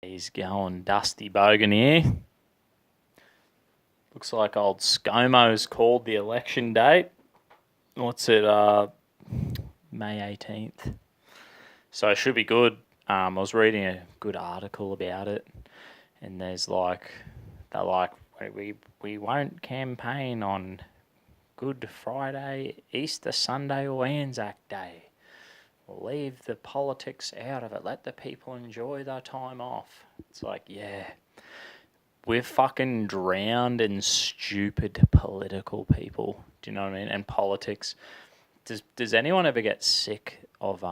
He's going Dusty Bogan here. Looks like old ScoMo's called the election date. What's it? May 18th. So it should be good. I was reading a good article about it, and they're like, we won't campaign on Good Friday, Easter Sunday, or Anzac Day. We'll leave the politics out of it. Let the people enjoy their time off. It's like, yeah, we're fucking drowned in stupid political people. Do you know what I mean? And politics. Does anyone ever get sick of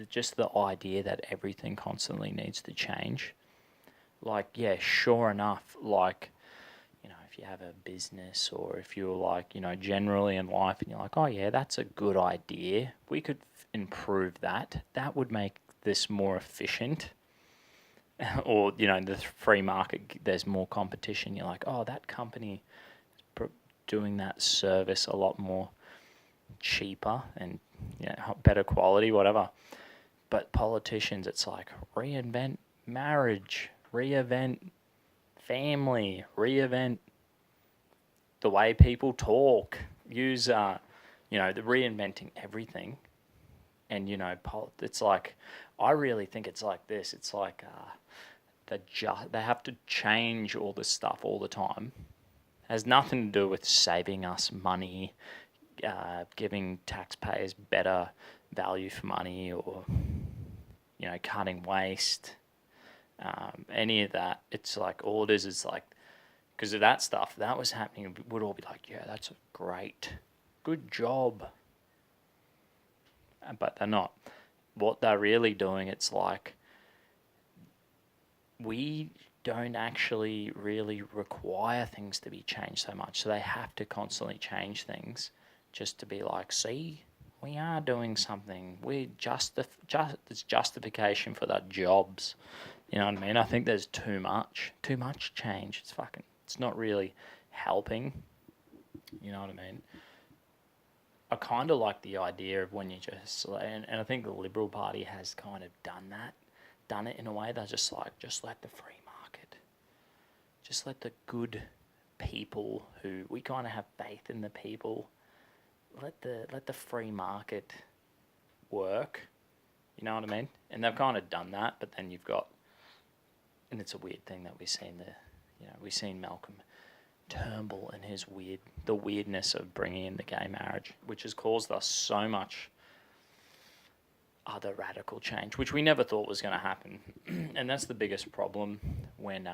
just the idea that everything constantly needs to change? Like, yeah, sure enough, like, if you have a business or if you're like, generally in life and you're like, oh yeah, that's a good idea. We could improve that. That would make this more efficient. Or, the free market, there's more competition. You're like, oh, that company is doing that service a lot more cheaper and better quality, whatever. But politicians, it's like reinvent marriage, reinvent family, reinvent the way people talk, use, the reinventing everything. And, it's like, I really think it's like this. It's like they have to change all this stuff all the time. It has nothing to do with saving us money, giving taxpayers better value for money, or, cutting waste, any of that. It's like, all it is like, because of that stuff, that was happening, we'd all be like, yeah, that's great. Good job. But they're not. What they're really doing, it's like, we don't actually really require things to be changed so much. So they have to constantly change things just to be like, see, we are doing something. It's justification for their jobs. You know what I mean? I think there's too much change. It's not really helping. You know what I mean? I kind of like the idea of when you and I think the Liberal Party has kind of done it in a way. They're just like, just let the free market, just let the good people who we kind of have faith in the people, let the free market work. You know what I mean? And they've kind of done that, but then you've got, and it's a weird thing that we've seen Malcolm Turnbull and the weirdness of bringing in the gay marriage, which has caused us so much other radical change, which we never thought was going to happen. And that's the biggest problem when,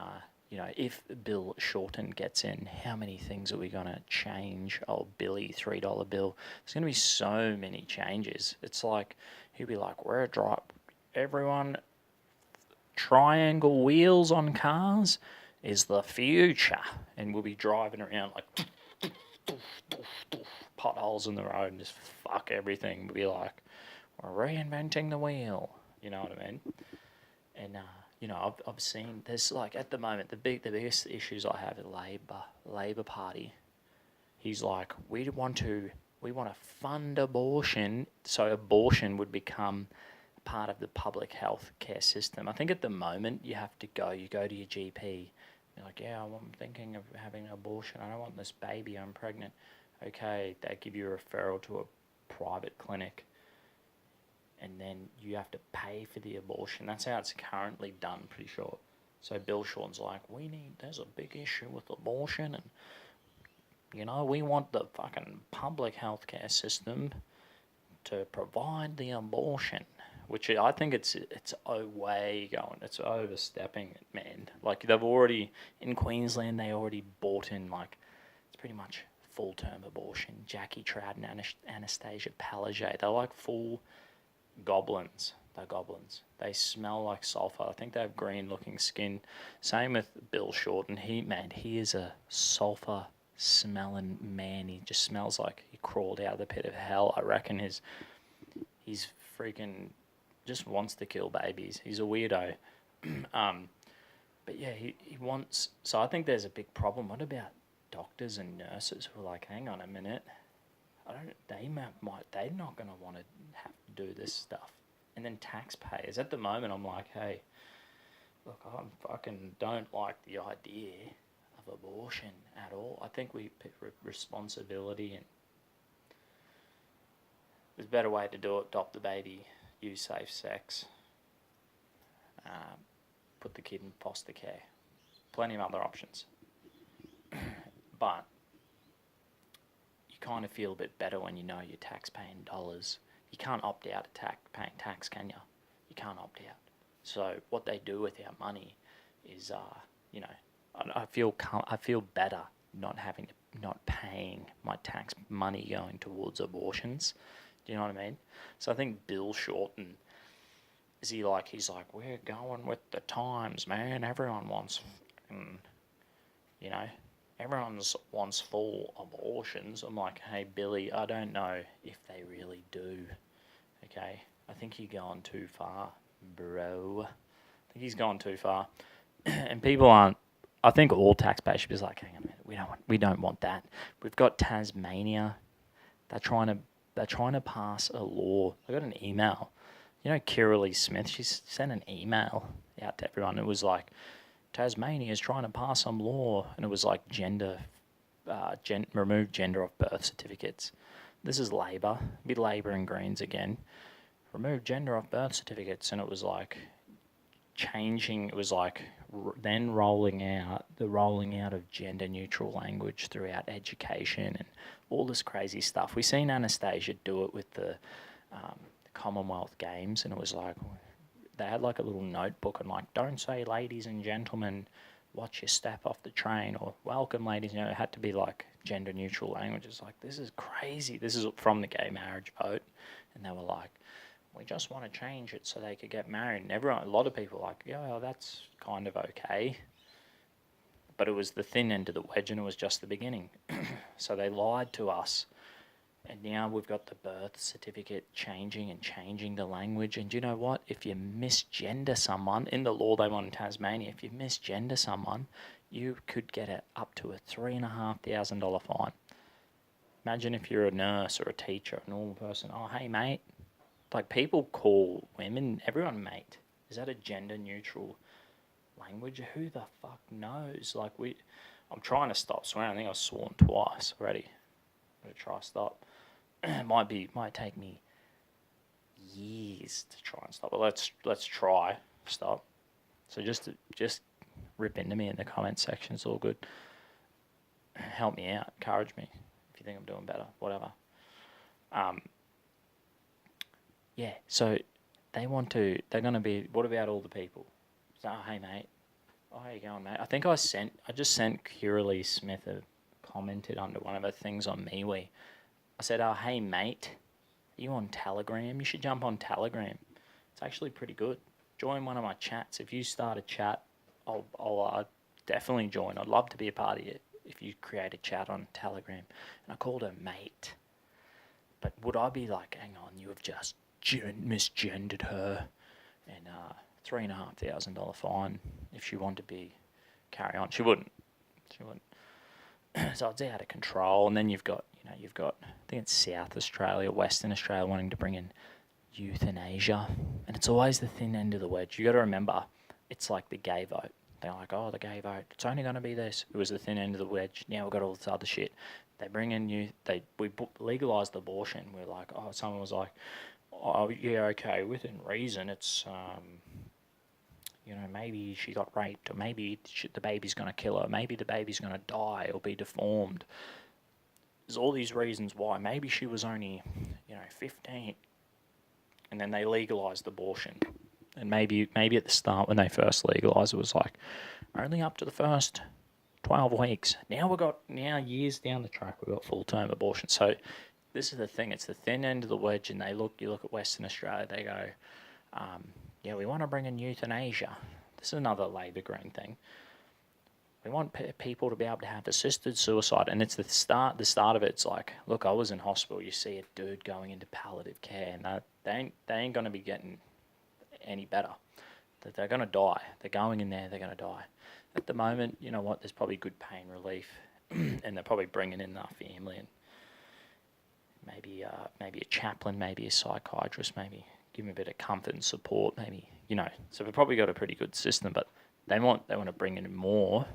if Bill Shorten gets in, how many things are we going to change? Oh, Billy, $3 bill. There's going to be so many changes. It's like, he'll be like, everyone, triangle wheels on cars is the future. And we'll be driving around like potholes in the road and just fuck everything. We'll be like, we're reinventing the wheel. You know what I mean? And, I've seen, there's like, at the moment, the biggest issues I have at Labor Party, he's like, we want to fund abortion, so abortion would become part of the public health care system. I think at the moment you go to your GP, you're like, yeah, I'm thinking of having an abortion. I don't want this baby. I'm pregnant. Okay, they give you a referral to a private clinic, and then you have to pay for the abortion. That's how it's currently done, pretty sure. So Bill Shorten's like, there's a big issue with abortion, and we want the fucking public healthcare system to provide the abortion. Which I think it's way going. It's overstepping it, man. Like, they've already, in Queensland, they already bought in, like, it's pretty much full-term abortion. Jackie Trout and Anastasia Palaszczuk, they're like full goblins. They're goblins. They smell like sulfur. I think they have green-looking skin. Same with Bill Shorten. He is a sulfur-smelling man. He just smells like he crawled out of the pit of hell. I reckon he's freaking just wants to kill babies. He's a weirdo. But yeah, he wants... So I think there's a big problem. What about doctors and nurses who are like, hang on a minute, they're not going to want to have to do this stuff. And then taxpayers. At the moment, I'm like, hey, look, I fucking don't like the idea of abortion at all. I think we put responsibility, and there's a better way to do it. Adopt the baby, use safe sex, put the kid in foster care. Plenty of other options. But you kind of feel a bit better when you know you're tax-paying dollars. You can't opt out of paying tax, can you? You can't opt out. So what they do with our money is, I feel better not paying my tax money going towards abortions. Do you know what I mean? So I think Bill Shorten, he's like, we're going with the times, man. Everyone wants, everyone wants full abortions. I'm like, hey, Billy, I don't know if they really do. Okay? I think you're going too far, bro. I think he's gone too far. And people aren't, I think all taxpayers should be like, hang on a minute, we don't want that. We've got Tasmania. They're trying to pass a law. I got an email. You know, Kirralie Smith, she sent an email out to everyone. It was like, Tasmania is trying to pass some law, and it was like remove gender off birth certificates. This is Labor, be Labor and Greens again. Remove gender off birth certificates, and it was like changing. It was like then rolling out of gender neutral language throughout education and all this crazy stuff. We seen Anastasia do it with the Commonwealth Games, and it was like they had like a little notebook and like, don't say ladies and gentlemen, watch your step off the train, or welcome ladies. It had to be like gender neutral languages. Like, this is crazy. This is from the gay marriage vote, and they were like, we just want to change it so they could get married. And a lot of people were like, yeah, well, that's kind of okay. But it was the thin end of the wedge, and it was just the beginning. So they lied to us. And now we've got the birth certificate changing the language. And you know what? If you misgender someone, in the law they want in Tasmania, if you misgender someone, you could get up to a $3,500 fine. Imagine if you're a nurse or a teacher, a normal person. Oh, hey, mate. Like, people call women, everyone mate. Is that a gender neutral language? Who the fuck knows? Like, I'm trying to stop swearing. I think I've sworn twice already. I'm going to try to stop. Might take me years to try and stop, but let's try stop. So just rip into me in the comment section. It's all good. Help me out, encourage me if you think I'm doing better, whatever. Yeah. So they're gonna be. What about all the people? So, oh, hey mate, oh, how you going, mate? I think I just sent Kirralie Smith commented under one of her things on MeWe. I said, oh, hey, mate, are you on Telegram? You should jump on Telegram. It's actually pretty good. Join one of my chats. If you start a chat, I'll definitely join. I'd love to be a part of it if you create a chat on Telegram. And I called her mate. But would I be like, hang on, you have just misgendered her, and $3,500 fine if she wanted to carry on? She wouldn't. So it's out of control. And then you've got, I think it's South Australia, Western Australia wanting to bring in euthanasia. And it's always the thin end of the wedge. You got to remember, it's like the gay vote. They're like, oh, the gay vote, it's only going to be this. It was the thin end of the wedge. Now we've got all this other shit. They bring in we legalised abortion. We're like, oh, someone was like, oh, yeah, okay, within reason, it's, maybe she got raped, or maybe the baby's going to kill her, maybe the baby's going to die or be deformed. There's all these reasons why. Maybe she was only, 15. And then they legalised abortion. And maybe at the start when they first legalised, it was like, only up to the first 12 weeks. Now years down the track, we've got full-term abortion. So this is the thing. It's the thin end of the wedge, and you look at Western Australia, they go, yeah, we want to bring in euthanasia. This is another Labor Green thing. We want people to be able to have assisted suicide, and it's the start of it. It's like, look, I was in hospital. You see a dude going into palliative care, and they ain't going to be getting any better. They're going to die. They're going in there. They're going to die. At the moment, you know what? There's probably good pain relief, and they're probably bringing in their family, and maybe a chaplain, maybe a psychiatrist, maybe give them a bit of comfort and support, maybe So we've probably got a pretty good system, but they want to bring in more,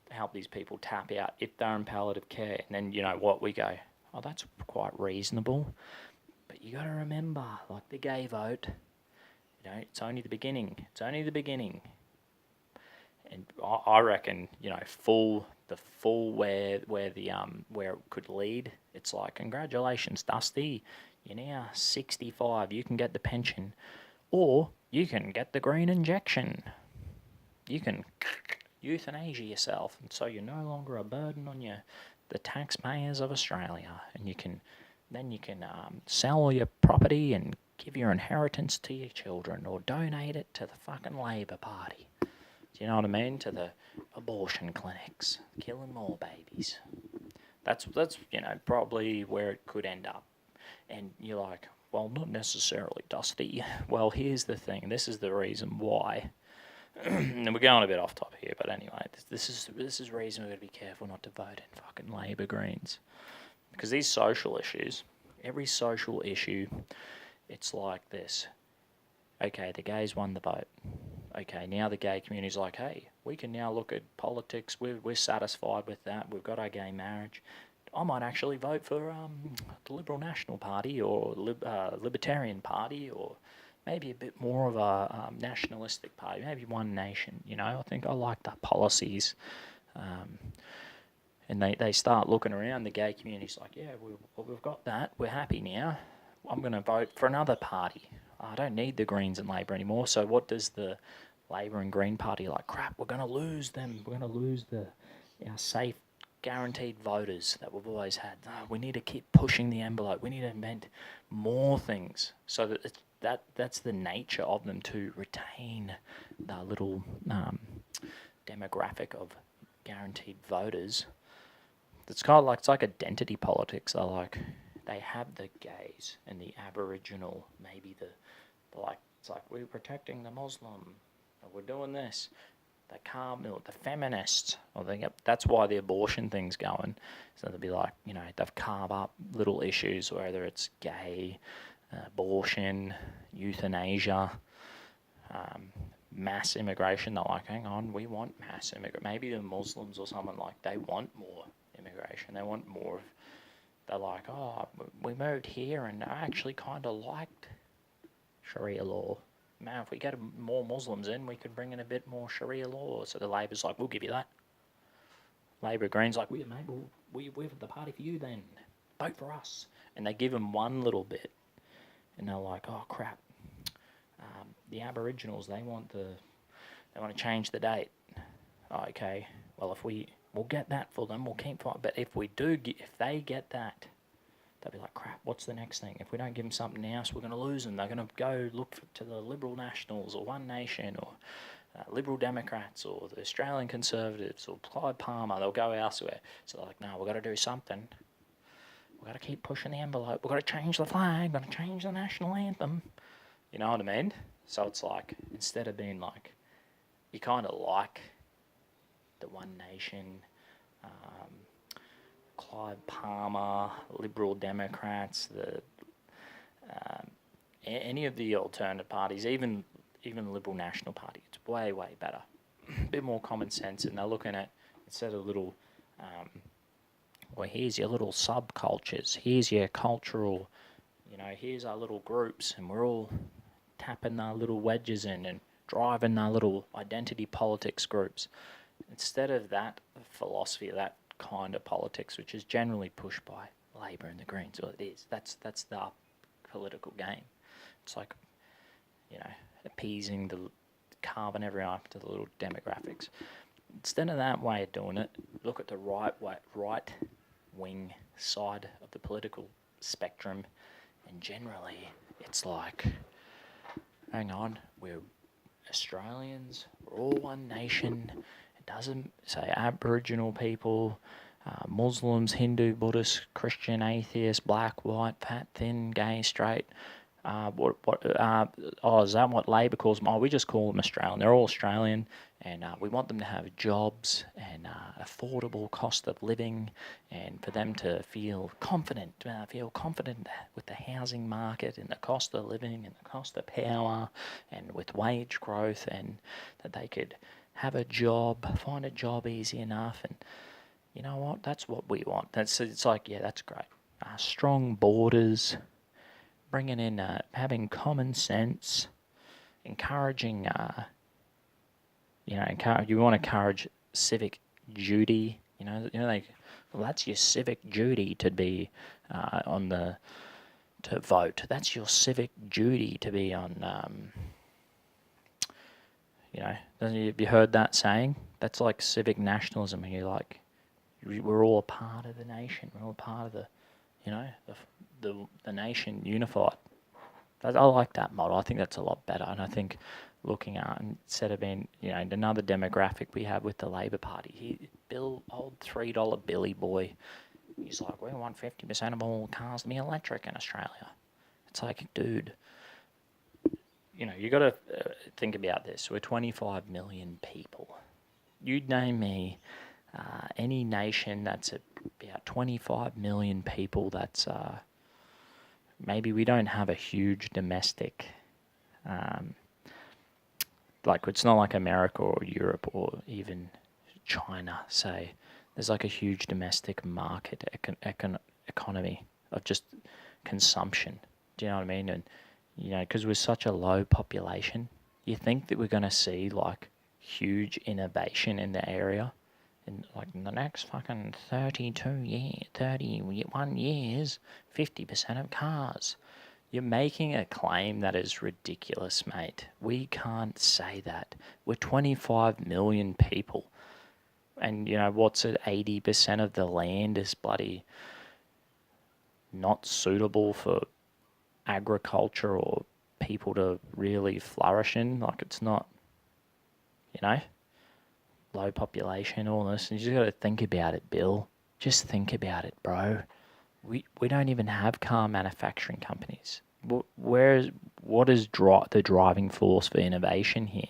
help these people tap out if they're in palliative care. And then, we go, oh, that's quite reasonable. But you got to remember, like the gay vote, it's only the beginning. It's only the beginning. And I reckon, the full where it could lead, it's like, congratulations, Dusty, you're now 65, you can get the pension, or you can get the green injection. You can euthanasia yourself, and so you're no longer a burden on the taxpayers of Australia, and you can sell all your property and give your inheritance to your children, or donate it to the fucking Labor Party. Do you know what I mean? To the abortion clinics, killing more babies. That's probably where it could end up. And you're like, well, not necessarily, Dusty. Well, here's the thing. This is the reason why. And we're going a bit off top here, but anyway, this is the reason we've got to be careful not to vote in fucking Labor Greens. Because these social issues, every social issue, it's like this. Okay, the gays won the vote. Okay, now the gay community's like, hey, we can now look at politics. We're satisfied with that. We've got our gay marriage. I might actually vote for the Liberal National Party or Libertarian Party, or maybe a bit more of a nationalistic party, maybe One Nation. I think I like the policies. And they start looking around, the gay community's like, yeah, we've got that. We're happy now. I'm going to vote for another party. I don't need the Greens and Labor anymore. So what does the Labor and Green Party like? Crap, we're going to lose them. We're going to lose our safe, guaranteed voters that we've always had. We need to keep pushing the envelope. We need to invent more things so that's the nature of them, to retain the little demographic of guaranteed voters. It's kind of like, it's like identity politics. They have the gays and the Aboriginal, maybe it's like, we're protecting the Muslim, or we're doing this. The the feminists, that's why the abortion thing's going. So they'll be like, they've carved up little issues, whether it's gay, abortion, euthanasia, mass immigration. They're like, hang on, we want mass immigration. Maybe the Muslims or someone, like, they want more immigration. They want more. They're like, oh, we moved here and I actually kind of liked Sharia law. Man, if we get more Muslims in, we could bring in a bit more Sharia law. So the Labor's like, we'll give you that. Labor Greens like, we're the party for you then. Vote for us. And they give them one little bit. And they're like, oh, crap. The Aboriginals, they want to change the date. Oh, okay, well, we'll get that for them. We'll keep fighting. But if they get that, they'll be like, crap, what's the next thing? If we don't give them something else, we're going to lose them. They're going to go look to the Liberal Nationals or One Nation or Liberal Democrats or the Australian Conservatives or Clive Palmer. They'll go elsewhere. So they're like, no, we've got to do something. We've got to keep pushing the envelope. We've got to change the flag. We've got to change the national anthem. You know what I mean? So it's like, instead of being like, you kind of like the One Nation, Clive Palmer, Liberal Democrats, any of the alternative parties, even the Liberal National Party, it's way, way better. A bit more common sense, and they're looking at, instead of little, well, here's your little subcultures, here's your cultural, here's our little groups, and we're all tapping our little wedges in and driving our little identity politics groups. Instead of that philosophy, that kind of politics, which is generally pushed by Labor and the Greens, well, it is. That's the political game. It's like, appeasing carving everyone up to the little demographics. Instead of that way of doing it, look at the right wing side of the political spectrum, and generally it's like, hang on, we're Australians, we're all one nation. It doesn't say Aboriginal people, Muslims, Hindu, Buddhist, Christian, atheist, black, white, fat, thin, gay, straight. Is that what Labor calls them? Oh, we just call them Australian. They're all Australian, and we want them to have jobs and affordable cost of living, and for them to feel confident with the housing market and the cost of living and the cost of power, and with wage growth, and that they could have a job, find a job easy enough, and you know what? That's what we want. It's like, yeah, that's great. Strong borders, bringing in, having common sense, encouraging, you want to encourage civic duty. Well, that's your civic duty to be to vote. That's your civic duty to be on. Have you heard that saying? That's like civic nationalism. And you're like, we're all a part of the nation. We're all part of the nation unified. I like that model. I think that's a lot better. And I think looking at, instead of being, another demographic we have with the Labor Party, old $3 Billy boy, he's like, we want 50% of all cars to be electric in Australia. It's like, dude, you got to think about this. We're 25 million people. You'd name me any nation that's about 25 million people that's maybe we don't have a huge domestic, like it's not like America or Europe or even China, say. There's like a huge domestic market economy of just consumption. Do you know what I mean? And, because we're such a low population, you think that we're going to see like huge innovation in the area in the next fucking 31 years, 50% of cars. You're making a claim that is ridiculous, mate. We can't say that. We're 25 million people. And, what's it? 80% of the land is bloody not suitable for agriculture or people to really flourish in. Like, it's not, low population, all this. And you just got to think about it, Bill. Just think about it, bro. We don't even have car manufacturing companies. What is the driving force for innovation here?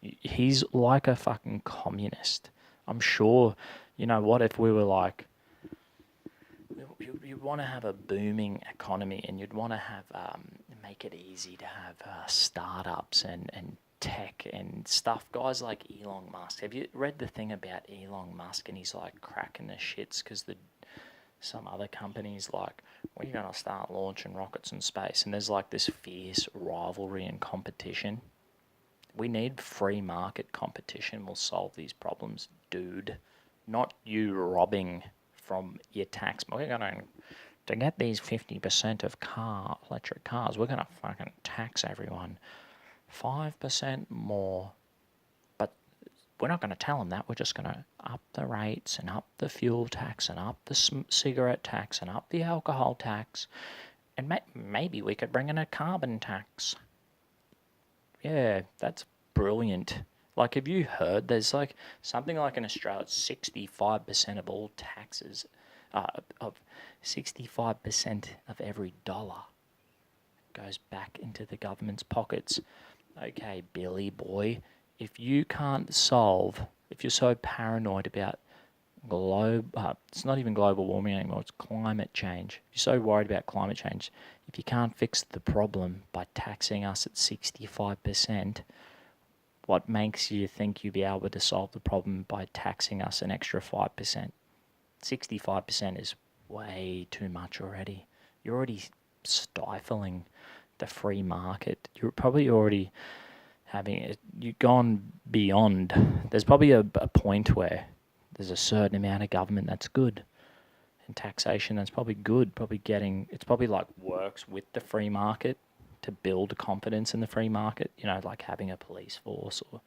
He's like a fucking communist. I'm sure, if we were like, you'd want to have a booming economy, and you'd want to have, make it easy to have startups and tech and stuff. Guys like Elon Musk. Have you read the thing about Elon Musk, and he's like cracking the shits because some other companies like, we're going to start launching rockets in space, and there's like this fierce rivalry and competition. We need free market competition. Will solve these problems, dude. Not you robbing from your tax. We're going to get these 50% of electric cars. We're going to fucking tax everyone 5% more. But we're not going to tell them that. We're just going to up the rates and up the fuel tax and up the cigarette tax and up the alcohol tax. And maybe we could bring in a carbon tax. Yeah, that's brilliant. Like, have you heard there's like something like in Australia, 65% of all taxes, of 65% of every dollar goes back into the government's pockets. Okay, Billy boy, if you're so paranoid about it's not even global warming anymore, it's climate change. If you're so worried about climate change, if you can't fix the problem by taxing us at 65%, what makes you think you'll be able to solve the problem by taxing us an extra 5%? 65% is way too much already. You're already stifling the free market. You're probably already you've gone beyond. There's probably a point where there's a certain amount of government that's good, and taxation that's probably good. It's probably like works with the free market to build confidence in the free market. Like having a police force or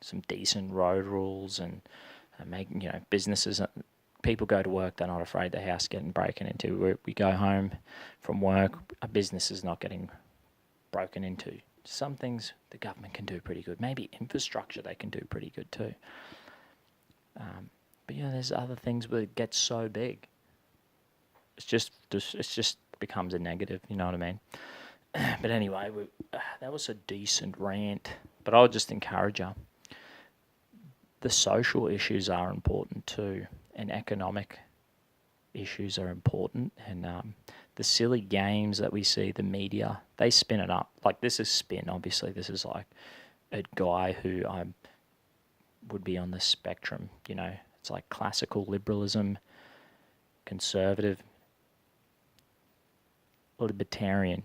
some decent road rules and making businesses. People go to work, they're not afraid the house getting broken into. We go home from work, a business is not getting broken into. Some things the government can do pretty good. Maybe infrastructure they can do pretty good too. But there's other things where it gets so big. It just becomes a negative, you know what I mean? But anyway, that was a decent rant. But I would just encourage you. The social issues are important too, and economic issues are important. And the silly games that we see, the media, they spin it up. Like, this is spin, obviously. This is like a guy who would be on the spectrum, It's like classical liberalism, conservative, libertarian.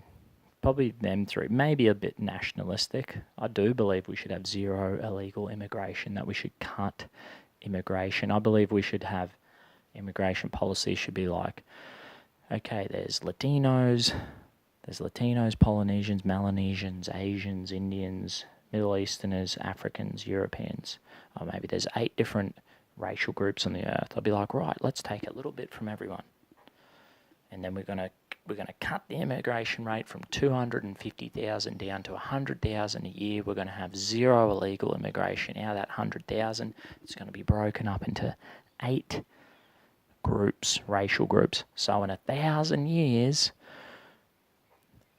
Probably them three. Maybe a bit nationalistic. I do believe we should have zero illegal immigration, that we should cut immigration. I believe we should have immigration policy should be like, okay, there's Latinos, Polynesians, Melanesians, Asians, Indians, Middle Easterners, Africans, Europeans. Or maybe there's 8 different racial groups on the earth. I'll be like, right, let's take a little bit from everyone. And then we're gonna cut the immigration rate from 250,000 down to 100,000 a year. We're gonna have zero illegal immigration. Out of that 100,000, it's gonna be broken up into 8 groups, racial groups. So in 1,000 years,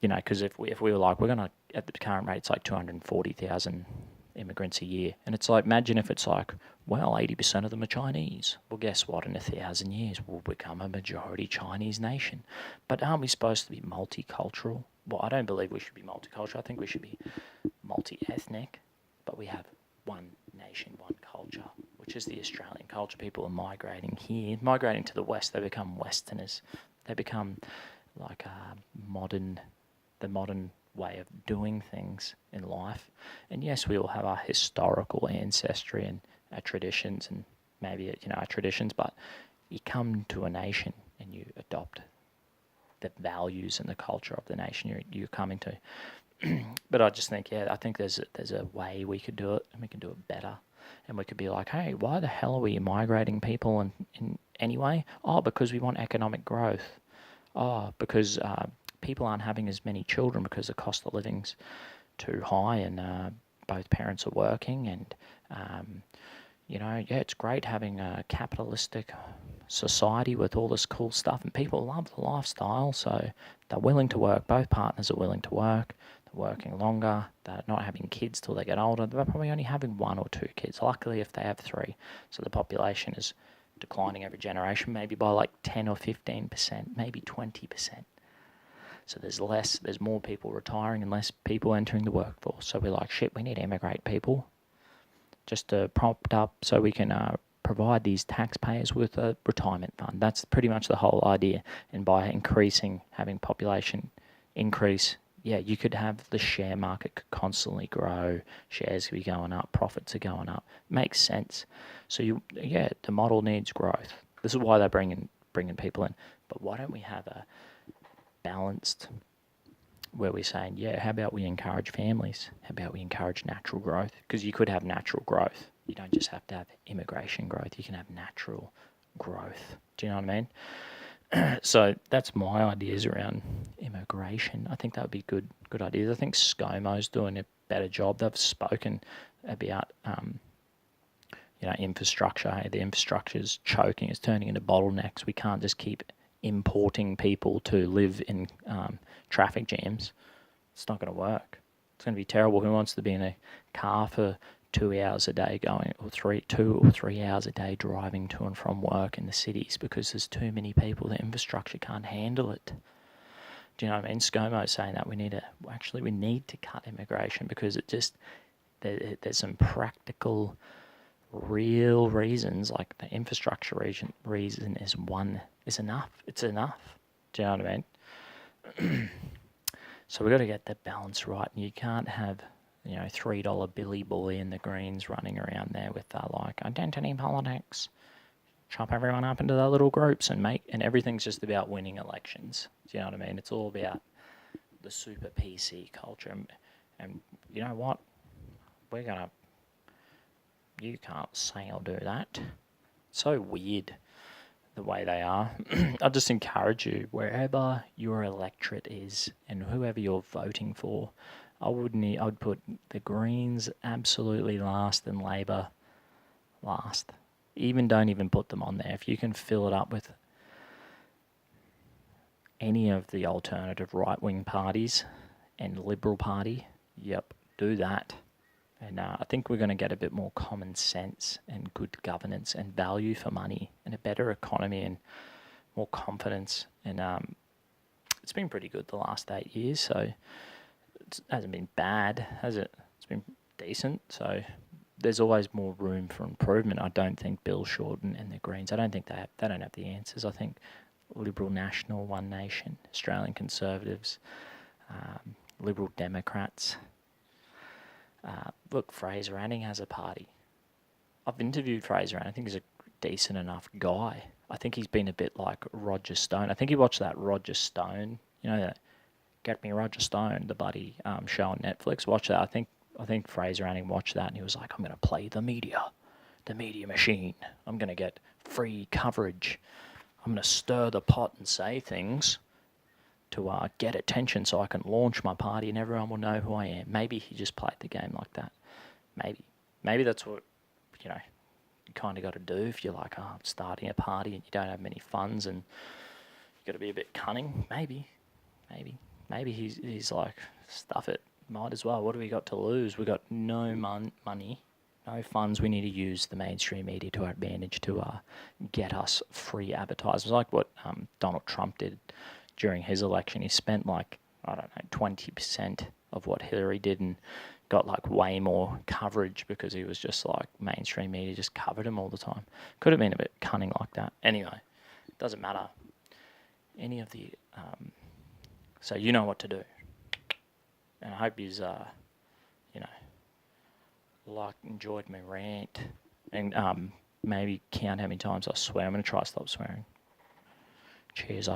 because if we were like, we're gonna, at the current rate, it's like 240,000 immigrants a year, and it's like, imagine if it's like, well, 80% of them are Chinese. Well, guess what? In 1,000 years, we'll become a majority Chinese nation. But aren't we supposed to be multicultural? Well, I don't believe we should be multicultural. I think we should be multi-ethnic. But we have one nation, one culture, which is the Australian culture. People are migrating here, migrating to the West. They become Westerners. They become like the modern way of doing things in life. And yes, we all have our historical ancestry and our traditions, and maybe our traditions, but you come to a nation and you adopt the values and the culture of the nation you're coming to. But I just think, I think there's a way we could do it, and we can do it better. And we could be like, hey, why the hell are we migrating people in anyway? Oh, because we want economic growth. Oh, because people aren't having as many children because the cost of living's too high, and both parents are working, and it's great having a capitalistic society with all this cool stuff, and people love the lifestyle, so they're willing to work. Both partners are willing to work. They're working longer. They're not having kids till they get older. They're probably only having 1 or 2 kids. Luckily, if they have 3, so the population is declining every generation, maybe by like 10 or 15%, maybe 20%. So there's more people retiring and less people entering the workforce. So we're like, shit, we need to immigrate people just to prompt up so we can provide these taxpayers with a retirement fund. That's pretty much the whole idea. And by having population increase, you could have the share market could constantly grow. Shares could be going up. Profits are going up. Makes sense. So the model needs growth. This is why they're bringing people in. But why don't we have a balanced, where we're saying, how about we encourage families? How about we encourage natural growth? Because you could have natural growth. You don't just have to have immigration growth. You can have natural growth. Do you know what I mean? So that's my ideas around immigration. I think that would be good ideas. I think ScoMo's doing a better job. They've spoken about infrastructure. Hey, the infrastructure's choking. It's turning into bottlenecks. We can't just keep importing people to live in traffic jams. It's not going to work. It's going to be terrible. Who wants to be in a car for 2 hours a day going, or 2 or 3 hours a day driving to and from work in the cities because there's too many people. The infrastructure can't handle it. Do you know what I mean? ScoMo's saying that we need to cut immigration because there's some practical, real reasons, like the infrastructure reason is enough. It's enough. Do you know what I mean? So we've got to get that balance right, and you can't have $3 Billy Boy in the Greens running around there with identity politics, chop everyone up into their little groups and everything's just about winning elections. Do you know what I mean? It's all about the super PC culture, and you know what? You can't say or do that. It's so weird the way they are. I just encourage you, wherever your electorate is and whoever you're voting for, I would put the Greens absolutely last and Labor last. Don't even put them on there. If you can fill it up with any of the alternative right-wing parties, and Liberal Party. Yep, do that. And I think we're going to get a bit more common sense and good governance and value for money and a better economy and more confidence. And it's been pretty good the last 8 years, so it hasn't been bad, has it? It's been decent. So there's always more room for improvement. I don't think Bill Shorten and the Greens, I don't think they don't have the answers. I think Liberal National, One Nation, Australian Conservatives, Liberal Democrats. Look, Fraser Anning has a party. I've interviewed Fraser Anning. I think he's a decent enough guy. I think he's been a bit like Roger Stone. I think he watched that Roger Stone, that Get Me Roger Stone, the bloody show on Netflix. Watch that. I think Fraser Anning watched that and he was like, I'm going to play the media machine. I'm going to get free coverage. I'm going to stir the pot and say things to get attention so I can launch my party and everyone will know who I am. Maybe he just played the game like that. Maybe that's what, you kind of got to do if you're like, I'm starting a party and you don't have many funds and you got to be a bit cunning. Maybe he's like, stuff it, might as well. What do we got to lose? We got no money, no funds. We need to use the mainstream media to our advantage to get us free advertisers, like what Donald Trump did during his election. He spent 20% of what Hillary did and got way more coverage because he was just mainstream media just covered him all the time. Could have been a bit cunning like that. Anyway, it doesn't matter. Any of the... so you know what to do. And I hope you've, enjoyed my rant. And maybe count how many times I swear. I'm going to try to stop swearing. Cheers,